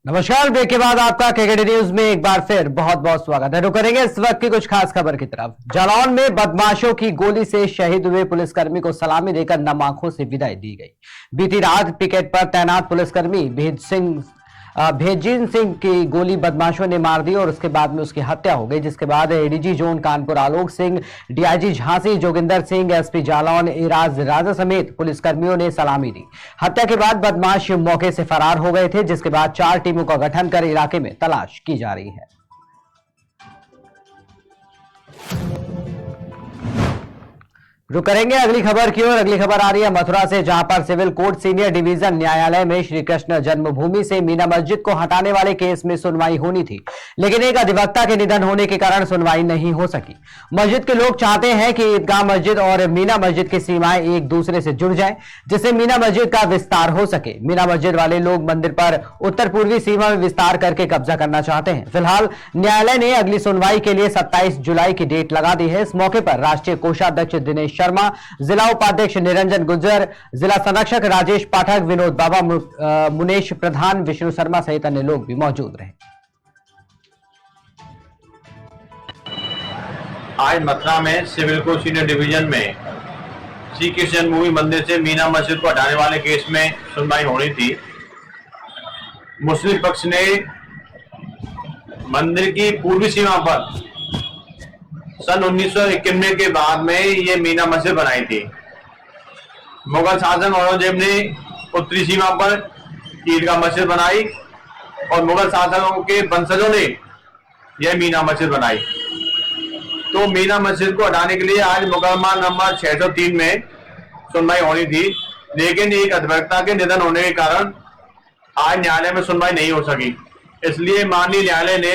नमस्कार। ब्रेक के बाद आपका केकेडी न्यूज में एक बार फिर बहुत बहुत स्वागत है। रुक करेंगे इस वक्त की कुछ खास खबर की तरफ। जालौन में बदमाशों की गोली से शहीद हुए पुलिसकर्मी को सलामी देकर नम आंखों से विदाई दी गई। बीती रात पिकेट पर तैनात पुलिसकर्मी भेजिन सिंह की गोली बदमाशों ने मार दी और उसके बाद में उसकी हत्या हो गई, जिसके बाद ADG zone Kanpur Alok Singh, DIG Jhansi Joginder Singh, SP Jalaun Iraj Raja समेत पुलिसकर्मियों ने सलामी दी। हत्या के बाद बदमाश मौके से फरार हो गए थे, जिसके बाद 4 टीमों का गठन कर इलाके में तलाश की जा रही है। रुक करेंगे अगली खबर की ओर। अगली खबर आ रही है मथुरा से, जहां पर सिविल कोर्ट सीनियर डिवीजन न्यायालय में श्री कृष्ण जन्मभूमि से मीना मस्जिद को हटाने वाले केस में सुनवाई होनी थी, लेकिन एक अधिवक्ता के निधन होने के कारण सुनवाई नहीं हो सकी। मस्जिद के लोग चाहते हैं कि ईदगाह मस्जिद और मीना मस्जिद की सीमाएं एक दूसरे से जुड़ जाएं, जिससे मीना मस्जिद का विस्तार हो सके। मीना मस्जिद वाले लोग मंदिर पर उत्तर पूर्वी सीमा में विस्तार करके कब्जा करना चाहते हैं। फिलहाल न्यायालय ने अगली सुनवाई के लिए 27 जुलाई की डेट लगा दी है। इस मौके पर राष्ट्रीय कोषाध्यक्ष दिनेश शर्मा, जिला उपाध्यक्ष निरंजन गुर्जर, जिला संरक्षक राजेश पाठक, विनोद बाबा, मुनेश प्रधान, विष्णु शर्मा सहित अन्य लोग भी मौजूद रहे। आज मथुरा में सिविल कोर्ट सीनियर डिवीजन में श्री कृष्ण जन्मभूमि मंदिर से मीना मस्जिद को हटाने वाले केस में सुनवाई होनी थी। मुस्लिम पक्ष ने मंदिर की पूर्वी सीमा पर सन 1991 के बाद में ये मीना मस्जिद बनाई थी। मुगल शासक औरंगजेब ने उत्तरी सीमा पर ईदगाह मस्जिद बनाई और मुगल शासकों के वंशजों ने यह मीना मस्जिद बनाई। तो मीना मस्जिद को हटाने के लिए आज मुकदमा नंबर 603 में सुनवाई होनी थी, लेकिन एक अधिवक्ता के निधन होने के कारण आज न्यायालय में सुनवाई नहीं हो सकी। इसलिए माननीय न्यायालय ने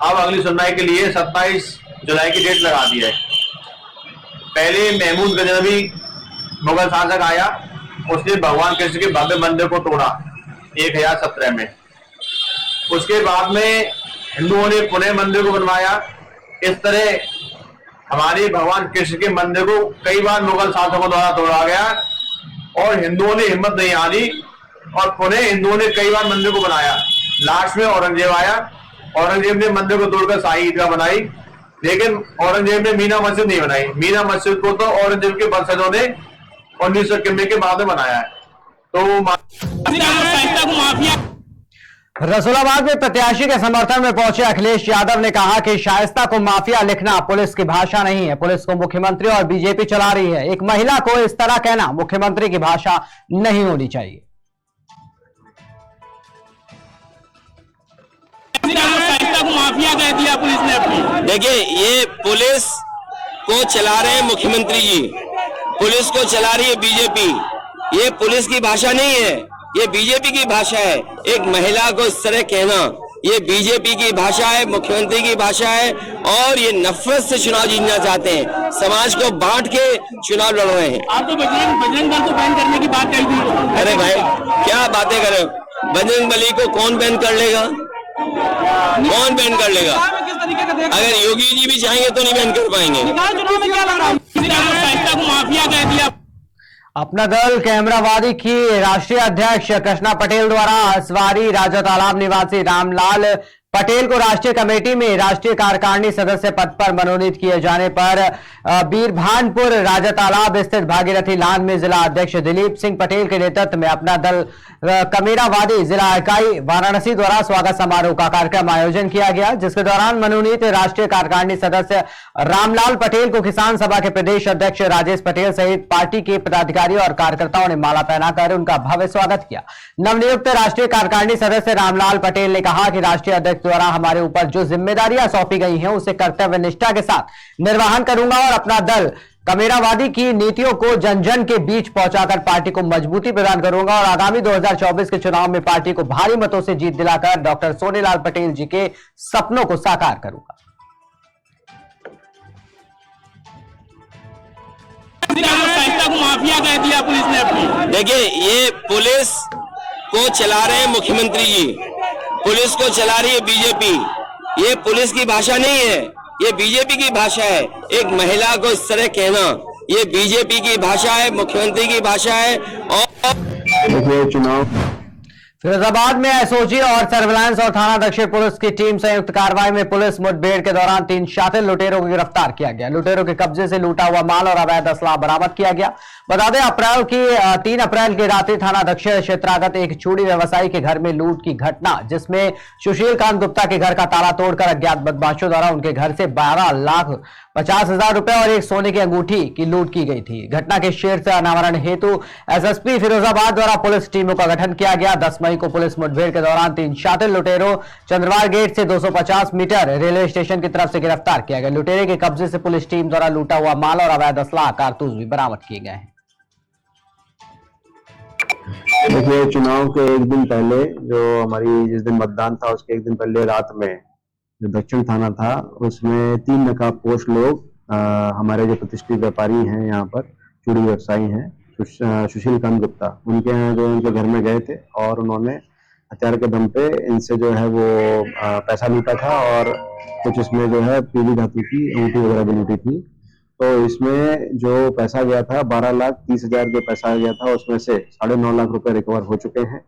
अब अगली सुनवाई के लिए 27 जुलाई की डेट लगा दी है। पहले महमूद गजनवी मुगल शासक आया, उसने भगवान कृष्ण के भव्य मंदिर को तोड़ा 1017 में। उसके बाद में हिंदुओं ने पुनः मंदिर को बनवाया। इस तरह हमारे भगवान कृष्ण के मंदिर को कई बार मुगल शासकों द्वारा तोड़ा गया और हिंदुओं ने हिम्मत नहीं हारी और पुनः हिंदुओं ने कई बार मंदिर को बनाया। लास्ट में औरंगजेब आया, औरंगजेब ने मंदिर को तोड़कर शाही ईदगाह बनाई, लेकिन औरंगजेब ने मीना मस्जिद नहीं बनाई। मीना मस्जिद को तो औरंगजेब के वंशजों ने 1991 के बाद में बनाया है। तो रसूलाबाद में प्रत्याशी के समर्थन में पहुंचे अखिलेश यादव ने कहा कि शाइस्ता को माफिया लिखना पुलिस की भाषा नहीं है। पुलिस को मुख्यमंत्री और बीजेपी चला रही है। एक महिला को इस तरह कहना मुख्यमंत्री की भाषा नहीं होनी चाहिए। माफिया कह दिया पुलिस ने अपनी। देखिए, ये पुलिस को चला रहे हैं मुख्यमंत्री जी, पुलिस को चला रही है बीजेपी। ये पुलिस की भाषा नहीं है, ये बीजेपी की भाषा है। एक महिला को इस तरह कहना ये बीजेपी की भाषा है, मुख्यमंत्री की भाषा है और ये नफरत से चुनाव जीतना चाहते हैं, समाज को बांट के चुनाव लड़ रहे हैं। आप तो बजरंग दल को बैन करने की बात कही थी। अरे भाई, क्या बातें कर रहे हो? बजरंग बली को कौन बैन कर लेगा? कौन बैन कर लेगा? अगर योगी जी भी चाहेंगे तो नहीं बैन कर पाएंगे। माफिया कह दिया। अपना दल कैमरावादी की राष्ट्रीय अध्यक्ष कृष्णा पटेल द्वारा हसवारी राजा तालाब निवासी रामलाल पटेल को राष्ट्रीय कमेटी में राष्ट्रीय कार्यकारिणी सदस्य पद पर मनोनीत किए जाने पर बीरभानपुर राजा तालाब स्थित भागीरथी लान में जिला अध्यक्ष दिलीप सिंह पटेल के नेतृत्व में अपना दल कमेरावादी जिला इकाई वाराणसी द्वारा स्वागत समारोह का कार्यक्रम आयोजन किया गया, जिसके दौरान मनोनीत राष्ट्रीय कार्यकारिणी सदस्य रामलाल पटेल को किसान सभा के प्रदेश अध्यक्ष राजेश पटेल सहित पार्टी के पदाधिकारियों और कार्यकर्ताओं ने माला पहनाकर उनका भव्य स्वागत किया। नवनियुक्त राष्ट्रीय कार्यकारिणी सदस्य रामलाल पटेल ने कहा कि राष्ट्रीय अध्यक्ष द्वारा हमारे ऊपर जो जिम्मेदारियां सौंपी गई हैं उसे कर्तव्य निष्ठा के साथ निर्वहन करूंगा और अपना दल कमेरावादी की नीतियों को जन जन के बीच पहुंचाकर पार्टी को मजबूती प्रदान करूंगा और आगामी 2024 के चुनाव में पार्टी को भारी मतों से जीत दिलाकर डॉक्टर सोनीलाल पटेल जी के सपनों को साकार करूंगा। माफिया कह दिया पुलिस ने अपनी। देखिए, ये पुलिस को चला रहे हैं मुख्यमंत्री जी, पुलिस को चला रही है बीजेपी। ये पुलिस की भाषा नहीं है, ये बीजेपी की भाषा है। एक महिला को इस तरह कहना ये बीजेपी की भाषा है, मुख्यमंत्री की भाषा है। और फिरोजाबाद में एसओजी और सर्विलांस और थाना दक्षिण पुलिस की टीम संयुक्त कार्रवाई में पुलिस मुठभेड़ के दौरान 3 शातिर लुटेरों को गिरफ्तार किया गया। लुटेरों के कब्जे से लूटा हुआ माल और अवैध असला बरामद किया गया। बता दें 3 अप्रैल की रात्रि थाना दक्षिण क्षेत्रागत एक चूड़ी व्यवसायी के घर में लूट की घटना, जिसमें सुशील कांत गुप्ता के घर का ताला तोड़कर अज्ञात बदमाशों द्वारा उनके घर से 12,50,000 रुपए और एक सोने की अंगूठी की लूट की गई थी। घटना के शेर से अनावरण हेतु एसएसपी फिरोजाबाद द्वारा पुलिस टीमों का गठन किया गया। 10 मई को पुलिस मुठभेड़ के दौरान 3 शातिर लुटेरों चंद्रवार गेट से 250 मीटर रेलवे स्टेशन की तरफ से गिरफ्तार किया गया। लुटेरे के कब्जे से पुलिस टीम द्वारा लूटा हुआ माल और अवैध असला कारतूस भी बरामद किए गए हैं। देखिए, चुनाव के एक दिन पहले जो हमारी जिस दिन मतदान था उसके एक दिन पहले रात में जो दक्षिण थाना था उसमें 3 नकाबपोश लोग हमारे जो प्रतिष्ठित व्यापारी हैं, यहाँ पर चूड़ी व्यवसायी हैं, सुशील कांत गुप्ता, उनके यहाँ जो उनके घर में गए थे और उन्होंने हथियार के दम पे इनसे जो है वो पैसा लूटा था और कुछ इसमें जो है पीली धातु की अंगूठी वगैरह भी लूटी थी। तो इसमें जो पैसा गया था 12,30,000 जो पैसा गया था उसमें से 9.5 लाख रुपए रिकवर हो चुके हैं।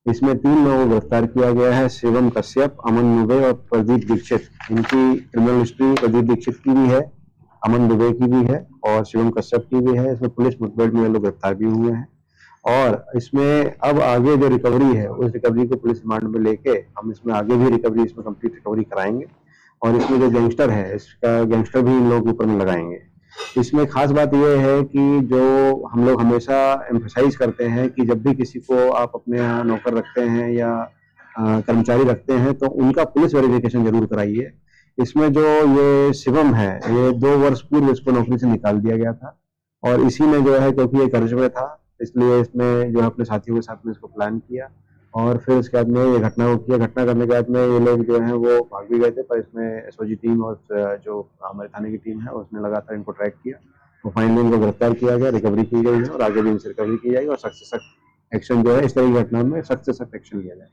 इसमें 3 लोगों को गिरफ्तार किया गया है, शिवम कश्यप, अमन दुबे और प्रदीप दीक्षित। इनकी क्रिमिनल हिस्ट्री प्रदीप दीक्षित की भी है, अमन दुबे की भी है और शिवम कश्यप की भी है। इसमें पुलिस मुठभेड़ में लोग गिरफ्तार भी हुए हैं और इसमें अब आगे जो रिकवरी है उस रिकवरी को पुलिस रिमांड में लेके हम इसमें आगे भी रिकवरी, इसमें कंप्लीट रिकवरी कराएंगे और इसमें जो गैंगस्टर है इसका गैंगस्टर भी इन लोगों के ऊपर में लगाएंगे। इसमें खास बात यह है कि जो हम लोग हमेशा एम्फसाइज करते हैं कि जब भी किसी को आप अपने यहाँ नौकर रखते हैं या कर्मचारी रखते हैं तो उनका पुलिस वेरिफिकेशन जरूर कराइए। इसमें जो ये शिवम है, ये 2 वर्ष पूर्व इसको नौकरी से निकाल दिया गया था और इसी में जो है, क्योंकि ये कर्ज में था इसलिए इसमें जो है अपने साथियों के साथ में इसको प्लान किया और फिर उसके बाद में ये घटना को किया। घटना करने के बाद में ये लोग जो हैं वो भाग भी गए थे, पर इसमें एसओजी टीम और जो हमारे थाने की टीम है उसने लगातार इनको ट्रैक किया। तो फाइनली इनको गिरफ्तार किया गया, रिकवरी की गई है और आगे भी इनसे रिकवरी की जाएगी और सख्त से सख्त एक्शन जो है इस तरह की घटना में सख्त से सख्त एक्शन लिया जाए।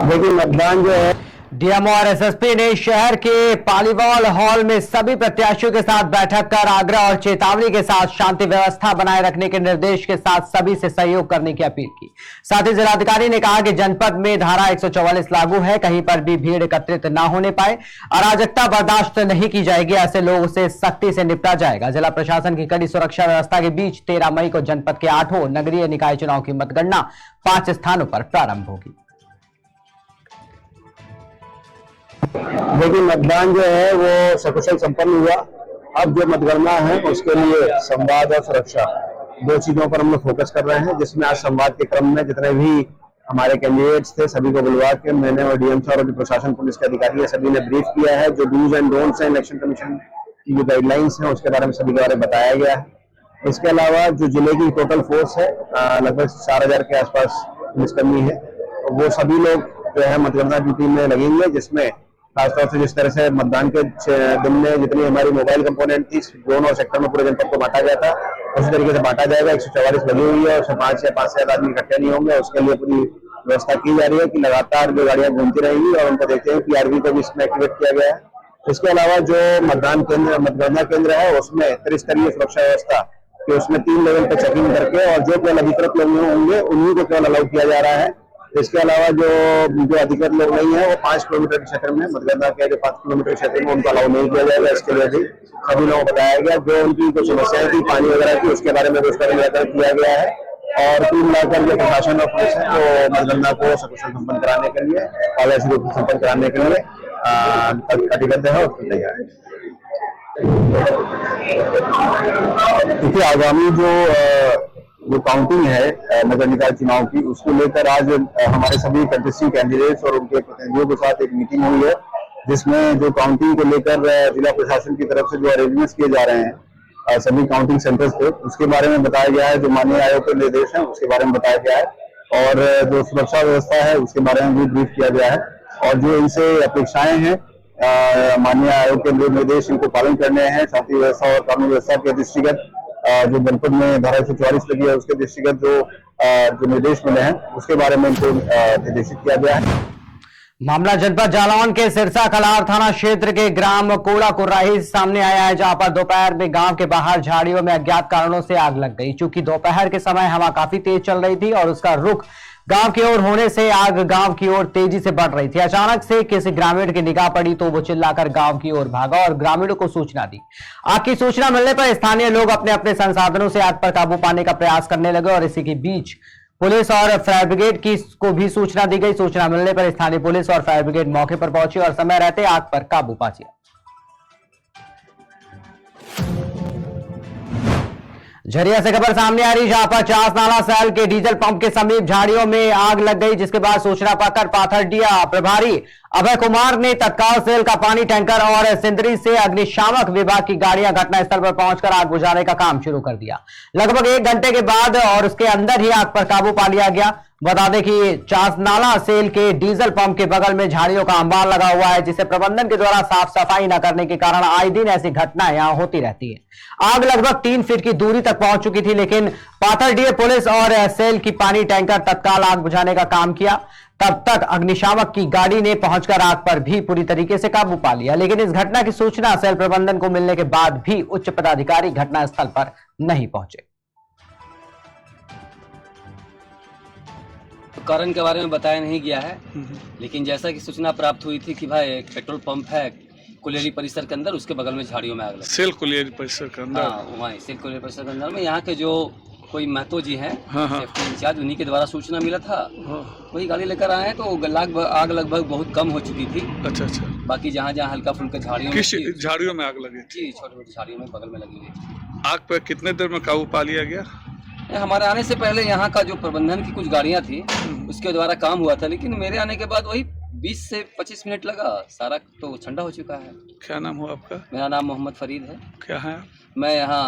देखिए, मतदान जो है डीएमओ और एसएसपी ने शहर के पालीवाल हॉल में सभी प्रत्याशियों के साथ बैठक कर आग्रह और चेतावनी के साथ शांति व्यवस्था बनाए रखने के निर्देश के साथ सभी से सहयोग करने की अपील की। साथ ही जिलाधिकारी ने कहा कि जनपद में धारा 144 लागू है, कहीं पर भी भीड़ एकत्रित न होने पाए, अराजकता बर्दाश्त नहीं की जाएगी, ऐसे लोगों से सख्ती से निपटा जाएगा। जिला प्रशासन की कड़ी सुरक्षा व्यवस्था के बीच 13 मई को जनपद के 8 नगरीय निकाय चुनाव की मतगणना 5 स्थानों पर प्रारंभ होगी। देखिए, मतदान जो है वो सकुशल संपन्न हुआ। अब जो मतगणना है उसके लिए संवाद और सुरक्षा 2 चीजों पर हम लोग फोकस कर रहे हैं, जिसमें आज संवाद के क्रम में जितने भी हमारे कैंडिडेट्स थे सभी को बुलवा के मैंने और डीएम साहब और जो प्रशासन पुलिस के अधिकारी है सभी ने ब्रीफ किया है। जो डूज एंड डोंट्स हैं इलेक्शन कमीशन की जो गाइडलाइंस हैं उसके बारे में सभी के बारे में बताया गया है। इसके अलावा जो जिले की टोटल फोर्स है लगभग 4,000 के आसपास पुलिसकर्मी है, वो सभी लोग जो है मतगणना ड्यूटी में लगेंगे, जिसमें खासतौर से जिस तरह से मतदान के दिन में जितनी हमारी मोबाइल कंपोनेंट थी जोन और सेक्टर में पूरे जनपद को बांटा गया था उसी तरीके से बांटा जाएगा। 144 लगी हुई है और उसमें 5 या 5 से ज्यादा आदमी इकट्ठे नहीं होंगे। उसके लिए पूरी व्यवस्था की जा रही है कि लगातार जो गाड़ियां घूमती रहेंगी और उनको देखते हैं पीआरवी को भी इसमें एक्टिवेट किया गया है। इसके अलावा जो मतगणना केंद्र है उसमें त्रिस्तरीय सुरक्षा व्यवस्था कि उसमें 3 लेवल पर चेकिंग करके और जो केवल अधिकृत लोग होंगे उन्हीं को केवल अलाउ किया जा रहा है। इसके अलावा जो अधिकृत लोग नहीं है वो 5 किलोमीटर के क्षेत्र में मतगणना के जो 5 किलोमीटर के क्षेत्र में उनको अलाउ नहीं किया जाएगा। इसके लिए भी सभी लोगों को बताया गया। जो उनकी कुछ समस्याएं थी पानी वगैरह की उसके बारे में उसका निराकरण किया गया है और कुल मिलाकर जो प्रशासन और पुलिस है वो मतगणना को सकुशल संपन्न कराने के लिए पारदर्शी रूप से संपन्न कराने के लिए कटिबद्ध है और तैयार है। देखिए, आगामी जो काउंटिंग है नगर निकाय चुनाव की उसको लेकर आज हमारे सभी कंटेस्टिंग कैंडिडेट्स और उनके प्रतिनिधियों के साथ एक मीटिंग हुई है, जिसमें जो काउंटिंग को लेकर जिला प्रशासन की तरफ से जो अरेंजमेंट्स किए जा रहे हैं सभी काउंटिंग सेंटर्स पे उसके बारे में बताया गया है। जो माननीय आयोग के निर्देश हैं उसके बारे में बताया गया है और जो सुरक्षा व्यवस्था है उसके बारे में भी ब्रीफ किया गया है और जो इनसे अपेक्षाएं हैं माननीय आयोग के निर्देश इनको पालन करने हैं। शांति व्यवस्था और कानून व्यवस्था के दृष्टिगत जो जनपद में धारा 144 लगी है उसके दृष्टिगत जो निर्देश मिले हैं उसके बारे में इनको निर्देशित किया गया है। मामला जनपद जालौन के सिरसा कलार थाना क्षेत्र के ग्राम कोड़ा कुर्राही सामने आया है, जहां पर दोपहर में गांव के बाहर झाड़ियों में अज्ञात कारणों से आग लग गई। चूंकि दोपहर के समय हवा काफी तेज चल रही थी और उसका रुख गांव की ओर होने से आग गांव की ओर तेजी से बढ़ रही थी। अचानक से किसी ग्रामीण की निगाह पड़ी तो वो चिल्लाकर गांव की ओर भागा और ग्रामीणों को सूचना दी। आग की सूचना मिलने पर स्थानीय लोग अपने अपने संसाधनों से आग पर काबू पाने का प्रयास करने लगे और इसी के बीच पुलिस और फायर ब्रिगेड को भी सूचना दी गई। सूचना मिलने पर स्थानीय पुलिस और फायर ब्रिगेड मौके पर पहुंची और समय रहते आग पर काबू पा लिया। झरिया से खबर सामने आ रही, जहां पर 50 नाला सैल के डीजल पंप के समीप झाड़ियों में आग लग गई, जिसके बाद सूचना पाकर पाथरडिया प्रभारी अभय कुमार ने तत्काल सेल का पानी टैंकर और सिंदरी से अग्निशामक विभाग की गाड़ियां घटनास्थल पर पहुंचकर आग बुझाने का काम शुरू कर दिया। लगभग 1 घंटे के बाद और उसके अंदर ही आग पर काबू पा लिया गया। बता दें कि 50 नाला सेल के डीजल पंप के बगल में झाड़ियों का अंबार लगा हुआ है, जिसे प्रबंधन के द्वारा साफ सफाई न करने के कारण आए दिन ऐसी घटनाएं यहां होती रहती है। आग लगभग 3 फीट की दूरी तक पहुंच चुकी थी, लेकिन पाथरडीह पुलिस और सेल की पानी टैंकर तत्काल आग बुझाने का काम किया। तब तक अग्निशामक की गाड़ी ने पहुंचकर आग पर भी पूरी तरीके से काबू पा लिया, लेकिन इस घटना की सूचना सेल प्रबंधन को मिलने के बाद भी उच्च पदाधिकारी घटनास्थल पर नहीं पहुंचे। कारण के बारे में बताया नहीं गया है, लेकिन जैसा कि सूचना प्राप्त हुई थी कि भाई एक पेट्रोल पंप है कुलेरी परिसर के अंदर, उसके बगल में झाड़ियों में आग लगी। सेल कुलेरी परिसर के अंदर? हाँ, वहाँ सेल कुलेरी परिसर के अंदर में यहाँ के जो कोई महतो जी हैं, सेफ्टी इंचार्ज, उन्हीं के द्वारा सूचना मिला था। वही गाड़ी लेकर आए हैं तो आग लगभग बहुत कम हो चुकी थी। अच्छा अच्छा। बाकी जहाँ जहाँ हल्का फुल्का झाड़ियों में, किस झाड़ियों में आग लगी जी, छोटी छोटी झाड़ियों में बगल में लगी हुई। आग पर कितने देर में काबू पा लिया गया? हमारे आने से पहले यहाँ का जो प्रबंधन की कुछ गाड़ियाँ थी उसके द्वारा काम हुआ था, लेकिन मेरे आने के बाद वही 20 से 25 मिनट लगा, सारा तो ठंडा हो चुका है। क्या नाम हुआ आपका? मेरा नाम मोहम्मद फरीद है। क्या है? मैं यहाँ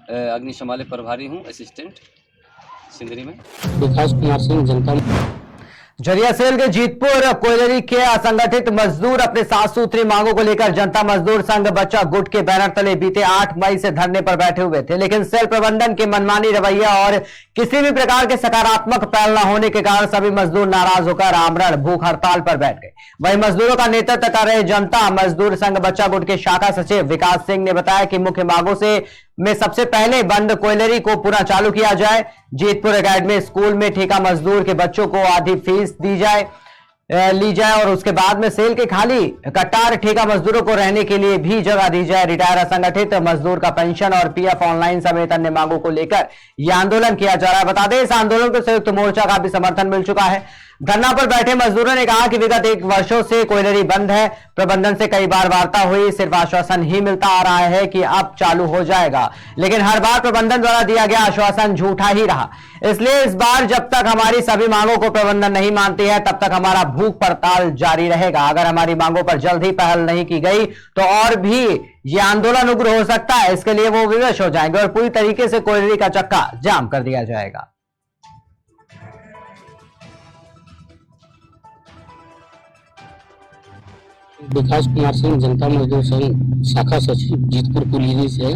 अग्निशमन प्रभारी हूँ, असिस्टेंट सिंदरी में। विकास कुमार सिंह, जनता। झरिया सेल के जीतपुर कोयलरी के असंगठित मजदूर अपने 7 सूत्री मांगों को लेकर जनता मजदूर संघ बच्चा गुट के बैनर तले बीते 8 मई से धरने पर बैठे हुए थे, लेकिन सेल प्रबंधन के मनमानी रवैया और किसी भी प्रकार के सकारात्मक पहल न होने के कारण सभी मजदूर नाराज होकर आमरण भूख हड़ताल पर बैठ गए। वहीं मजदूरों का नेतृत्व कर रहे जनता मजदूर संघ बच्चा गुट के शाखा सचिव विकास सिंह ने बताया कि मुख्य मांगों में सबसे पहले बंद कोयलरी को पुनः चालू किया जाए, जीतपुर एकेडमी स्कूल में ठेका मजदूर के बच्चों को आधी फीस ली जाए और उसके बाद में सेल के खाली कट्टार ठेका मजदूरों को रहने के लिए भी जगह दी जाए। रिटायर असंगठित मजदूर का पेंशन और पीएफ ऑनलाइन समेत अन्य मांगों को लेकर यह आंदोलन किया जा रहा है। बता दें, इस आंदोलन को संयुक्त मोर्चा का भी समर्थन मिल चुका है। धरना पर बैठे मजदूरों ने कहा कि विगत 1 वर्षों से कोयलरी बंद है, प्रबंधन से कई बार वार्ता हुई, सिर्फ आश्वासन ही मिलता आ रहा है कि अब चालू हो जाएगा, लेकिन हर बार प्रबंधन द्वारा दिया गया आश्वासन झूठा ही रहा। इसलिए इस बार जब तक हमारी सभी मांगों को प्रबंधन नहीं मानती है तब तक हमारा भूख हड़ताल जारी रहेगा। अगर हमारी मांगों पर जल्द ही पहल नहीं की गई तो और भी यह आंदोलन उग्र हो सकता है। इसके लिए वो विवश हो जाएंगे और पूरी तरीके से कोयलरी का चक्का जाम कर दिया जाएगा। विकास कुमार सिंह, जनता मजदूर संघ शाखा सचिव जीतपुर कुलेरी से।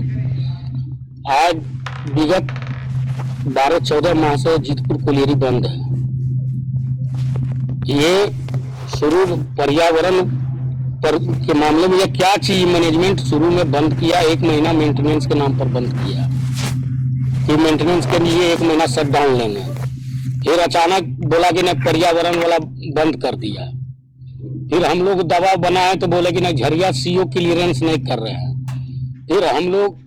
आज विगत 12-14 माह से जीतपुर कुलेरी बंद है। ये शुरू पर्यावरण पर के मामले में यह क्या चीज मैनेजमेंट शुरू में बंद किया, 1 महीना मेंटेनेंस के नाम पर बंद किया कि मेंटेनेंस के लिए 1 महीना शटडाउन लेंगे, फिर अचानक बोला कि नहीं पर्यावरण वाला बंद कर दिया। फिर हम लोग दबाव बनाए तो बोले कि नहीं झरिया सीओ क्लियरेंस नहीं कर रहे हैं। फिर हम लोग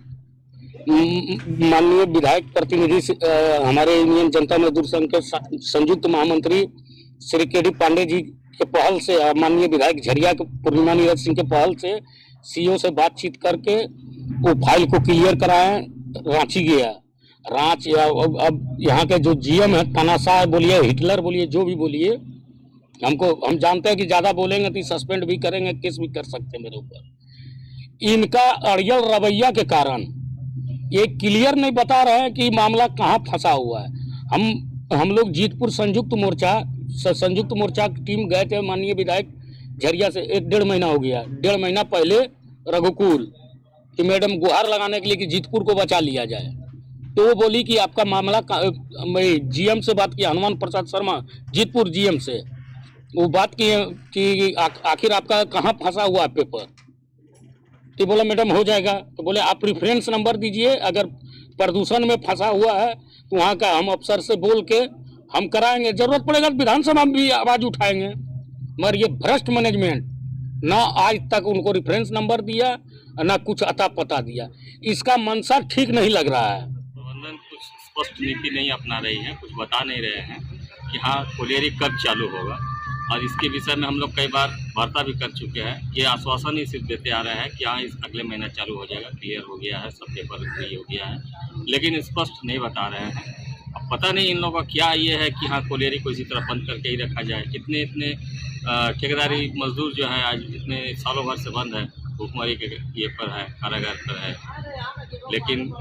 माननीय विधायक प्रतिनिधि हमारे यूनियन जनता मजदूर संघ के संयुक्त महामंत्री श्री के डी पांडे जी के पहल से, माननीय विधायक झरिया के पूर्णिमा नीरज सिंह के पहल से सीओ से बातचीत करके वो फाइल को क्लियर कराए। रांची गया, रांची अब यहाँ के जो जीएम है तानाशाह बोलिए, हिटलर बोलिए, जो भी बोलिए, हम जानते हैं कि ज्यादा बोलेंगे तो सस्पेंड भी करेंगे, केस भी कर सकते हैं मेरे ऊपर। इनका अड़ियल रवैया के कारण ये क्लियर नहीं बता रहे हैं कि मामला कहाँ फंसा हुआ है। हम लोग जीतपुर संयुक्त मोर्चा की टीम गए थे माननीय विधायक झरिया से 1-1.5 महीना हो गया। 1.5 महीना पहले रघुकुल कि मैडम गुहार लगाने के लिए कि जीतपुर को बचा लिया जाए, तो वो बोली कि आपका मामला, मैं जीएम से बात की, हनुमान प्रसाद शर्मा जीतपुर जीएम से, वो बात की कि आखिर आपका कहाँ फंसा हुआ है पेपर। तो बोला मैडम हो जाएगा। तो बोले आप रेफरेंस नंबर दीजिए, अगर प्रदूषण में फंसा हुआ है तो वहाँ का हम अफसर से बोल के हम कराएंगे, जरूरत पड़ेगा तो विधानसभा में भी आवाज उठाएंगे। मगर ये भ्रष्ट मैनेजमेंट, ना आज तक उनको रेफरेंस नंबर दिया, ना कुछ अता पता दिया, इसका मंशा ठीक नहीं लग रहा है। प्रबंधन कुछ स्पष्ट नीति नहीं अपना रही है, कुछ बता नहीं रहे हैं कि हाँ कोलियरी कब चालू होगा, और इसके विषय में हम लोग कई बार वार्ता भी कर चुके हैं। ये आश्वासन ही सिर्फ देते आ रहे हैं कि हाँ इस अगले महीना चालू हो जाएगा, क्लियर हो गया है, सब पेपर फ्री हो गया है, लेकिन स्पष्ट नहीं बता रहे हैं। अब पता नहीं इन लोगों का क्या ये है कि हाँ कोलियरी को इसी तरह बंद करके ही रखा जाए। इतने ठेकेदारी मजदूर जो है आज इतने सालों भर से बंद है, भूखमरी के ये पर है, कारागार पर है, लेकिन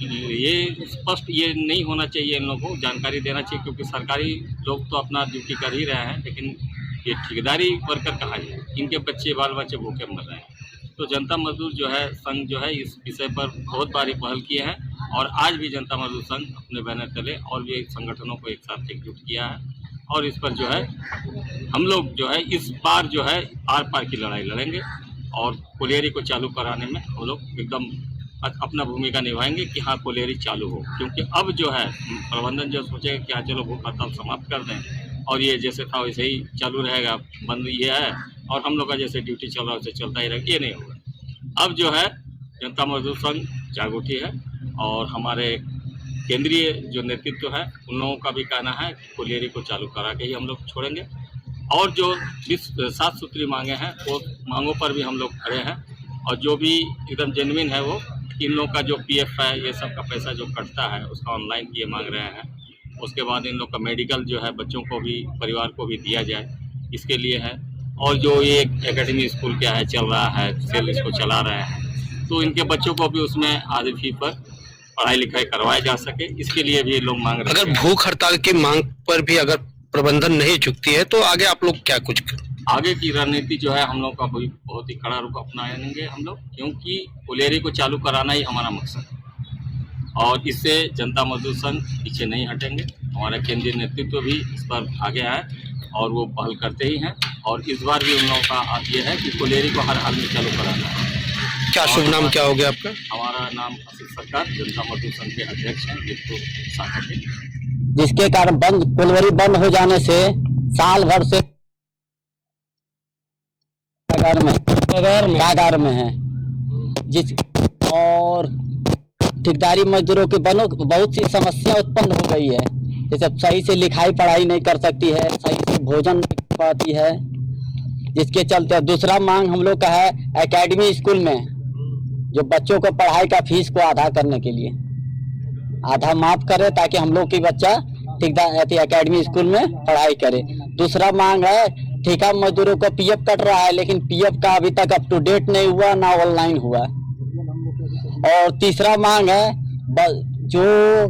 ये स्पष्ट ये नहीं होना चाहिए। इन लोगों को जानकारी देना चाहिए, क्योंकि सरकारी लोग तो अपना ड्यूटी कर ही रहे हैं, लेकिन ये ठेकेदारी वर्कर कहाँ है, इनके बच्चे बाल बच्चे भूखे मर रहे हैं। तो जनता मजदूर जो है संघ जो है इस विषय पर बहुत बारी पहल किए हैं, और आज भी जनता मजदूर संघ अपने बैनर तले और भी संगठनों को एक साथ एकजुट किया है, और इस पर जो है हम लोग जो है इस बार जो है आर पार की लड़ाई लड़ेंगे, और कोलियरी को चालू कराने में हम लोग एकदम अपना भूमिका निभाएंगे कि हाँ कोलियरी चालू हो। क्योंकि अब जो है प्रबंधन जो सोचेगा कि हाँ चलो भूख हड़ताल समाप्त कर दें और ये जैसे था वैसे ही चालू रहेगा, बंद ये है और हम लोग का जैसे ड्यूटी चल रहा है वैसे चलता ही रहेगा, ये नहीं होगा। अब जो है जनता मजदूर संघ जाग उठी है, और हमारे केंद्रीय जो नेतृत्व है उन लोगों का भी कहना है कि कोलियरी को चालू करा के ही हम लोग छोड़ेंगे, और जो 7 सूत्री मांगे हैं वो मांगों पर भी हम लोग खड़े हैं, और जो भी एकदम जेन्युइन है वो इन लोग का जो पीएफ है ये सब का पैसा जो कटता है उसका ऑनलाइन ये मांग रहे हैं। उसके बाद इन लोग का मेडिकल जो है बच्चों को भी परिवार को भी दिया जाए, इसके लिए है। और जो ये एकेडमी स्कूल क्या है चल रहा है, सेल इसको चला रहे हैं, तो इनके बच्चों को भी उसमें आधी फी पर पढ़ाई लिखाई करवाया जा सके, इसके लिए भी लोग मांग रहे हैं। अगर भूख हड़ताल की मांग पर भी अगर प्रबंधन नहीं झुकती है तो आगे आप लोग क्या कुछ आगे की रणनीति जो है हम लोग का बहुत ही कड़ा रुख अपनाएंगे हम लोग, क्योंकि कोलियरी को चालू कराना ही हमारा मकसद है, और इससे जनता मजदूर संघ पीछे नहीं हटेंगे। हमारा केंद्रीय नेतृत्व भी इस पर आगे है और वो पहल करते ही हैं, और इस बार भी उन लोगों का ये है कि कोलियरी को हर हाल में चालू कराना है। क्या शुभ नाम क्या हो गया आपका? हमारा नाम आशीष सरकार, जनता मजदूर संघ के अध्यक्ष हैं जिसको शाखा के, जिसके कारण कोलियरी बंद हो जाने से साल भर से कागार में है, जिस और ठेकेदारी मजदूरों के बहुत सी समस्या उत्पन्न हो गई है। जैसे सही से लिखाई पढ़ाई नहीं कर सकती है, सही से भोजन नहीं कर पाती है, जिसके चलते दूसरा मांग हम लोग का है एकेडमी स्कूल में जो बच्चों को पढ़ाई का फीस को आधा करने के लिए आधा माफ करे, ताकि हम लोग की बच्चा ठेकेदार एकेडमी स्कूल में पढ़ाई करे। दूसरा मांग है ठेका मजदूरों को पीएफ कट रहा है, लेकिन पीएफ का अभी तक अप टू डेट नहीं हुआ, ना ऑनलाइन हुआ। और तीसरा मांग है जो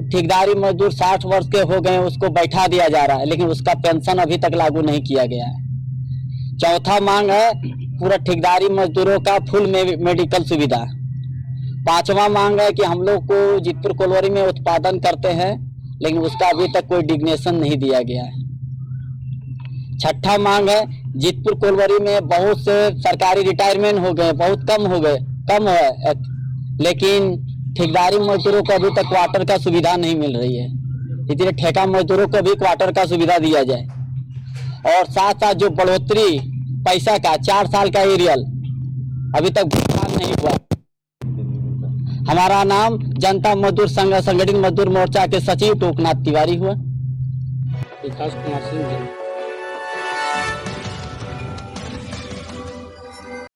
ठेकेदारी मजदूर 60 वर्ष के हो गए उसको बैठा दिया जा रहा है, लेकिन उसका पेंशन अभी तक लागू नहीं किया गया है। चौथा मांग है पूरा ठेकेदारी मजदूरों का फुल मेडिकल सुविधा। पांचवा मांग है कि हम लोग को जीतपुर कोलियरी में उत्पादन करते हैं, लेकिन उसका अभी तक कोई डिग्नेशन नहीं दिया गया है। छठा मांग है जीतपुर कोलियरी में बहुत से सरकारी रिटायरमेंट हो गए, बहुत कम है, लेकिन ठेकेदारी मजदूरों को अभी तक क्वार्टर का सुविधा नहीं मिल रही है। इसलिए ठेका मजदूरों को भी क्वार्टर का सुविधा दिया जाए, और साथ साथ जो बढ़ोतरी पैसा का 4 साल का एरियल अभी तक भुगतान नहीं हुआ। हमारा नाम जनता मजदूर संघ संगठित मजदूर मोर्चा के सचिव टोकनाथ तिवारी हुआ। विकास कुमार सिंह।